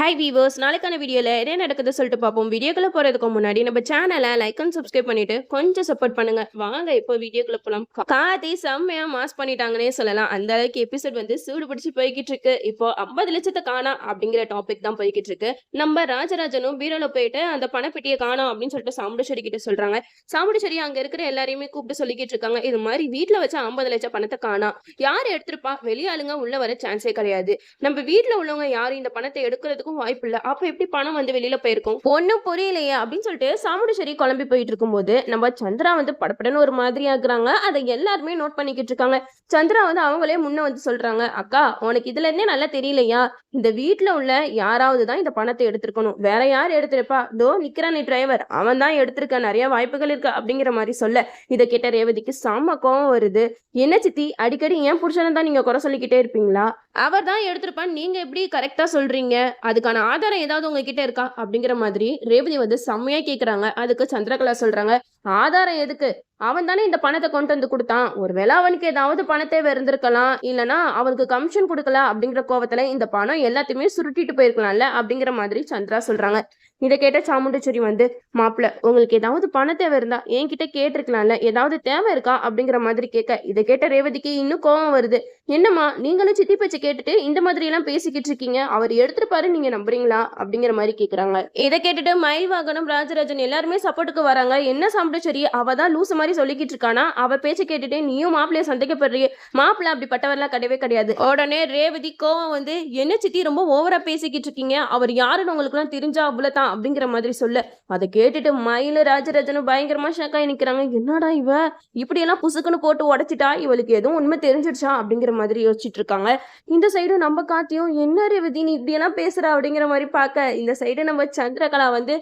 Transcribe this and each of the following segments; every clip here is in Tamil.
ஹாய் வீவர்ஸ், நாளைக்கான வீடியோவில் என்ன நடக்குது சொல்லிட்டு பார்ப்போம். வீடியோக்குள்ள போகிறதுக்கு முன்னாடி நம்ம சேனலை லைக் அண்ட் சப்ஸ்கிரைப் பண்ணிட்டு கொஞ்சம் சப்போர்ட் பண்ணுங்க. வாங்க இப்போ வீடியோக்குள்ள போகலாம். காதி செம்மையா மாஸ் பண்ணிட்டாங்கன்னே சொல்லலாம். அந்த அளவுக்கு எபிசோட் வந்து சூடு பிடிச்சி போய்கிட்டு இருக்கு. இப்போ 50 லட்சத்தை காணா அப்படிங்கிற டாபிக் தான் போய்கிட்டு இருக்கு. நம்ம ராஜராஜனும் பீரோல போயிட்டு அந்த பணப்பெட்டியை காணோம் அப்படின்னு சொல்லிட்டு சாமுண்டேஸ்வரி கிட்ட சொல்றாங்க. சாமுண்டேஸ்வரி அங்க இருக்கிற எல்லாரையுமே கூப்பிட்டு சொல்லிக்கிட்டு இருக்காங்க. இது மாதிரி வீட்டுல வச்ச 50 லட்சம் பணத்தை காணா, யார் எடுத்திருப்பா, வெளியாளுங்க உள்ள வர சான்ஸே கிடையாது. நம்ம வீட்டுல உள்ளவங்க யாரும் இந்த பணத்தை எடுக்கிறது வாய்ப்பு இல்ல. அப்ப எப்படி பணம் வந்து வெளியில போயிருக்கும், ஒண்ணும் புரியலையே அப்படின்னு சொல்லிட்டு சாமுண்டேஸ்வரி குழம்பி போயிட்டு இருக்கும்போது நம்ம சந்திரா வந்து படப்படன்னு ஒரு மாதிரி ஆகுறாங்க. அதை எல்லாருமே நோட் பண்ணிக்கிட்டு இருக்காங்க. சந்திரா வந்து அவங்களே முன்ன வந்து சொல்றாங்க, அக்கா உனக்கு இதுல இருந்தே நல்லா தெரியலையா, இந்த வீட்டுல உள்ள யாராவது தான் இந்த பணத்தை எடுத்திருக்கணும், வேற யார் எடுத்திருப்பா, தோ நிக்கிறானே டிரைவர், அவன் தான் எடுத்திருக்க, நிறைய வாய்ப்புகள் இருக்கு அப்படிங்கிற மாதிரி சொல்ல இதை கேட்ட ரேவதிக்கு செம்ம கோவம் வருது. என்ன சித்தி, அடிக்கடி ஏன் புருஷனை தான் நீங்க குறை சொல்லிக்கிட்டே இருப்பீங்களா, அவர் தான் எடுத்திருப்பான்னு நீங்க எப்படி கரெக்டா சொல்றீங்க, அதுக்கான ஆதாரம் ஏதாவது உங்ககிட்ட இருக்கா அப்படிங்கிற மாதிரி ரேவதி வந்து செம்மையா கேக்குறாங்க. அதுக்கு சந்திரகலா சொல்றாங்க, ஆதாரம் எதுக்கு, அவன் தானே இந்த பணத்தை கொண்டு வந்து கொடுத்தான், ஒருவேளை அவனுக்கு ஏதாவது பணத்தை இருந்திருக்கலாம், இல்லைன்னா அவனுக்கு கமிஷன் கொடுக்கல அப்படிங்கிற கோவத்துல இந்த பணம் எல்லாத்தையுமே சுருட்டிட்டு போயிருக்கலாம்ல அப்படிங்கிற மாதிரி சந்திரா சொல்றாங்க. இதை கேட்ட சாமுண்டேஸ்வரி வந்து, மாப்பிள்ள உங்களுக்கு ஏதாவது பண தேவை இருந்தா என்கிட்ட கேட்டிருக்கலாம்ல, ஏதாவது தேவை இருக்கா அப்படிங்கிற மாதிரி கேட்க இதை கேட்ட ரேவதிக்கு இன்னும் கோவம் வருது. என்னம்மா நீங்களும் சித்தி பேச்சை கேட்டுட்டு இந்த மாதிரி எல்லாம் பேசிக்கிட்டு இருக்கீங்க, அவர் எடுத்துருப்பாரு நீங்க நம்புறீங்களா அப்படிங்கிற மாதிரி கேக்குறாங்க. இதை கேட்டுட்டு மயில்வாகனம் ராஜராஜன் எல்லாருமே சப்போர்ட்டுக்கு வராங்க. என்ன சாமுண்டேஸ்வரி, அவ தான் லூசு மாதிரி சொல்லிக்கிட்டு இருக்கானா, அவ பேச்சை கேட்டுட்டு நீயும் மாப்பிள்ளைய சந்தேகப்படுறீ, மாப்பிள்ள அப்படிப்பட்டவரெல்லாம் கிடையவே கிடையாது. உடனே ரேவதி கோவம் வந்து, என்ன சித்தி ரொம்ப ஓவரா பேசிக்கிட்டு இருக்கீங்க, அவர் யாருன்னு உங்களுக்கு எல்லாம் தெரிஞ்சா அவ்வளவுதான் அப்படிங்கிற மாதிரி சொல்ல அதை கேட்டுட்டு மயில ராஜராஜனும் பயங்கரமா ஷாக்காய் நிக்கிறாங்க. என்னடா இவ இப்படி எல்லாம் புசுக்குன்னு போட்டு உடைச்சிட்டா, இவளுக்கு எதுவும் உண்மை தெரிஞ்சிடுச்சா அப்படிங்கிற மாதிரி யோசிச்சுட்டு இருக்காங்க. இந்த சைடு நம்ம காத்தியும், என்ன ரேவதி நீ இப்படி எல்லாம் பேசுற அப்படிங்கிற மாதிரி பார்க்க இந்த சைடு நம்ம சந்திரகலா வந்து,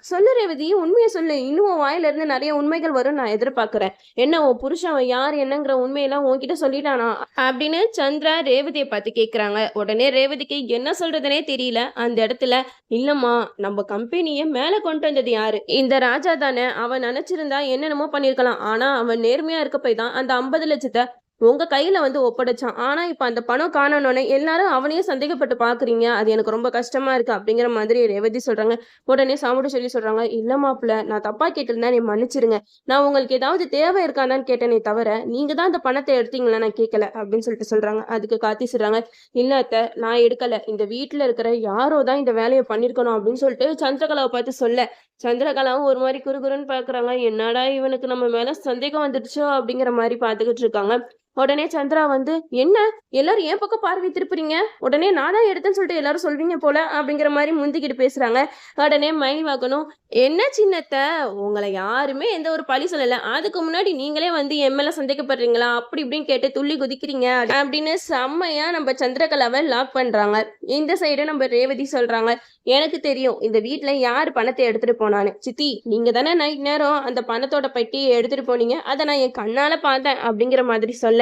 சொல்லு ரேவதி, உண்மையை சொல்லு, இன்னும் வாயில இருந்து நிறைய உண்மைகள் வரும் நான் எதிர்பார்க்கிறேன், என்ன உன் புருஷன் யார் என்னங்கிற உண்மையெல்லாம் உன்கிட்ட சொல்லிட்டானா அப்படின்னு சந்திரா ரேவதியை பார்த்து கேட்குறாங்க. உடனே ரேவதிக்கு என்ன சொல்றதுனே தெரியல. அந்த இடத்துல, இல்லம்மா நம்ம கம்பெனியை மேலே கொண்டு வந்தது யாரு, இந்த ராஜா தானே, அவன் நினைச்சிருந்தா என்னென்னமோ பண்ணிருக்கலாம், ஆனா அவன் நேர்மையா இருக்க போய் தான் அந்த 50 லட்சத்தை உங்க கையில வந்து ஒப்படைச்சான். ஆனா இப்ப அந்த பணம் காணணும்னு எல்லாரும் அவனையே சந்தேகப்பட்டு பாக்குறீங்க, அது எனக்கு ரொம்ப கஷ்டமா இருக்கு அப்படிங்கிற மாதிரி ரேவதி சொல்றாங்க. உடனே சாமுண்டேஸ்வரி சொல்றாங்க, இல்ல மாப்பிள்ள நான் தப்பா கேட்டிருந்தேன், நீ மன்னிச்சிருங்க, நான் உங்களுக்கு ஏதாவது தேவை இருக்காதான்னு கேட்டேனே தவிர நீங்க தான் அந்த பணத்தை எடுத்தீங்களா நான் கேட்கல அப்படின்னு சொல்லிட்டு சொல்றாங்க. அதுக்கு காத்தி சொல்றாங்க, இல்ல அத்தை நான் எடுக்கல, இந்த வீட்டுல இருக்கிற யாரோ தான் இந்த வேலையை பண்ணிருக்கணும் அப்படின்னு சொல்லிட்டு சந்திரகலாவை பார்த்து சொல்ல சந்திரகலாவும் ஒரு மாதிரி குறுகுறுன்னு பாக்குறாங்க. என்னடா இவனுக்கு நம்ம மேல சந்தேகம் வந்துடுச்சோ அப்படிங்கிற மாதிரி பாத்துக்கிட்டு இருக்காங்க. உடனே சந்திரா வந்து, என்ன எல்லாரும் என் பக்கம் பார்வை திருப்புறீங்க, உடனே நானா எடுத்தேன்னு சொல்லிட்டு எல்லாரும் சொல்வீங்க போல அப்படிங்கிற மாதிரி முந்திக்கிட்டு பேசுறாங்க. உடனே மயில்வாகனும், என்ன சின்னத்தை, உங்களை யாருமே எந்த ஒரு பழி சொல்லல, அதுக்கு முன்னாடி நீங்களே வந்து என் மேல சந்தேகப்படுறீங்களா அப்படி இப்படின்னு கேட்டு துள்ளி குதிக்கிறீங்க அப்படின்னு செம்மையா நம்ம சந்திரகலாவை லாக் பண்றாங்க. இந்த சைடு நம்ம ரேவதி சொல்றாங்க, எனக்கு தெரியும் இந்த வீட்டுல யாரு பணத்தை எடுத்துட்டு போனான்னு, சித்தி நீங்க தானே நைட் நேரம் அந்த பணத்தோட பெட்டியை எடுத்துட்டு போனீங்க, அதை நான் என் கண்ணால பார்த்தேன் அப்படிங்கிற மாதிரி சொல்ல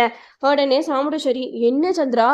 உடனே சாமுண்டேஸ்வரி, என்ன சந்திரா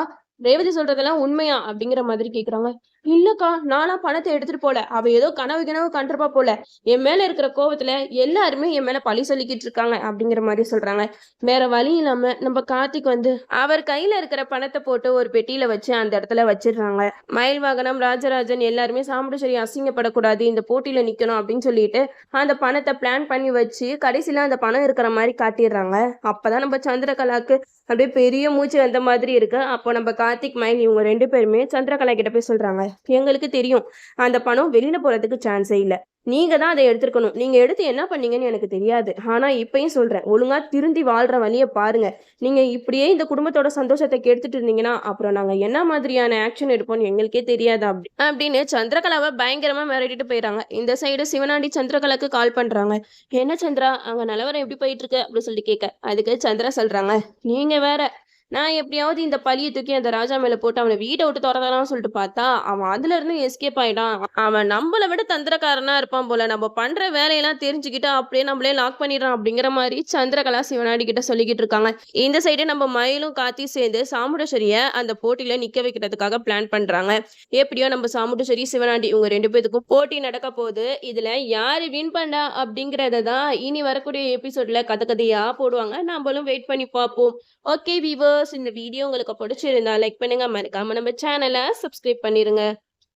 ரேவதி சொல்றதெல்லாம் உண்மையா அப்படிங்கிற மாதிரி கேக்குறாங்க. இல்லக்கா நானா பணத்தை எடுத்துட்டு போல, அவ ஏதோ கனவு கண்டிருப்பா போல, என் மேல இருக்கிற கோவத்துல எல்லாருமே என் மேல பழி சொல்லிக்கிட்டு இருக்காங்க அப்படிங்கிற மாதிரி சொல்றாங்க. வேற வழி இல்லாம நம்ம கார்த்திக் வந்து அவர் கையில இருக்கிற பணத்தை போட்டு ஒரு பெட்டியில வச்சு அந்த இடத்துல வச்சிடுறாங்க. மயில்வாகனம் ராஜராஜன் எல்லாருமே சாமுண்டேஸ்வரி அசிங்கப்படக்கூடாது, இந்த போட்டியில நிக்கணும் அப்படின்னு சொல்லிட்டு அந்த பணத்தை பிளான் பண்ணி வச்சு கடைசியில அந்த பணம் இருக்கிற மாதிரி காட்டிடுறாங்க. அப்பதான் நம்ம சந்திரகலாக்கு அப்படியே பெரிய மூச்சு வந்த மாதிரி இருக்கு. அப்போ நம்ம கார்த்திக் மயில் இவங்க 2 பேருமே சந்திரகலா கிட்ட போய் சொல்றாங்க, எங்களுக்கு தெரியும் அந்த பணம் வெளியில போறதுக்கு சான்ஸே இல்லை, நீங்க தான் அதை எடுத்துருக்கணும், நீங்க எடுத்து என்ன பண்ணீங்கன்னு எனக்கு தெரியாது, ஆனா இப்பயும் சொல்றேன் ஒழுங்கா திருந்தி வாழ்ற வழியை பாருங்க, நீங்க இப்படியே இந்த குடும்பத்தோட சந்தோஷத்தை கெடுத்துட்டு இருந்தீங்கன்னா அப்புறம் நாங்க என்ன மாதிரியான ஆக்ஷன் எடுப்போம்னு எங்களுக்கே தெரியாது அப்படின்னு சந்திரகலாவை பயங்கரமா மிரட்டிட்டு போயிடறாங்க. இந்த சைடு சிவனாண்டி சந்திரகலாக்கு கால் பண்றாங்க. என்ன சந்திரா அங்க நிலவரம் எப்படி போயிட்டு இருக்கு அப்படின்னு சொல்லிட்டு கேட்க அதுக்கு சந்திரா சொல்றாங்க, நீங்க வேற, நான் எப்படியாவது இந்த பழியை தூக்கி அந்த ராஜா மேல போட்டு அவனை வீட்டை விட்டு துரத்தலாம்னு சொல்லிட்டு பார்த்தா அவன் அதுல இருந்து எஸ்கேப் ஆயிட்டான், அவன் நம்மளை விட தந்திரக்காரனா இருப்பான் போல, நம்ம பண்ற வேலையெல்லாம் தெரிஞ்சுக்கிட்டு அப்படியே நம்மளே லாக் பண்ணிடுறான் அப்படிங்கிற மாதிரி சந்திரகலா சிவனாடி கிட்ட சொல்லிக்கிட்டு இருக்காங்க. இந்த சைடு நம்ம மயிலும் காத்தி சேர்ந்து சாமுண்டேஸ்வரிய அந்த போட்டியில நிக்க வைக்கிறதுக்காக பிளான் பண்றாங்க. எப்படியோ நம்ம சாமுண்டேஸ்வரி சிவனாண்டி இவங்க 2 பேத்துக்கும் போட்டி நடக்க போகுது. இதுல யாரு வின் பண்ணா அப்படிங்கறத தான் இனி வரக்கூடிய எபிசோட்ல கதையா போடுவாங்க, நம்மளும் வெயிட் பண்ணி பார்ப்போம். ஓகே வீவர்ஸ், இந்த வீடியோ உங்களுக்கு பிடிச்சிருந்தா லைக் பண்ணுங்க, மறக்காம நம்ம சேனலை சப்ஸ்கிரைப் பண்ணிருங்க.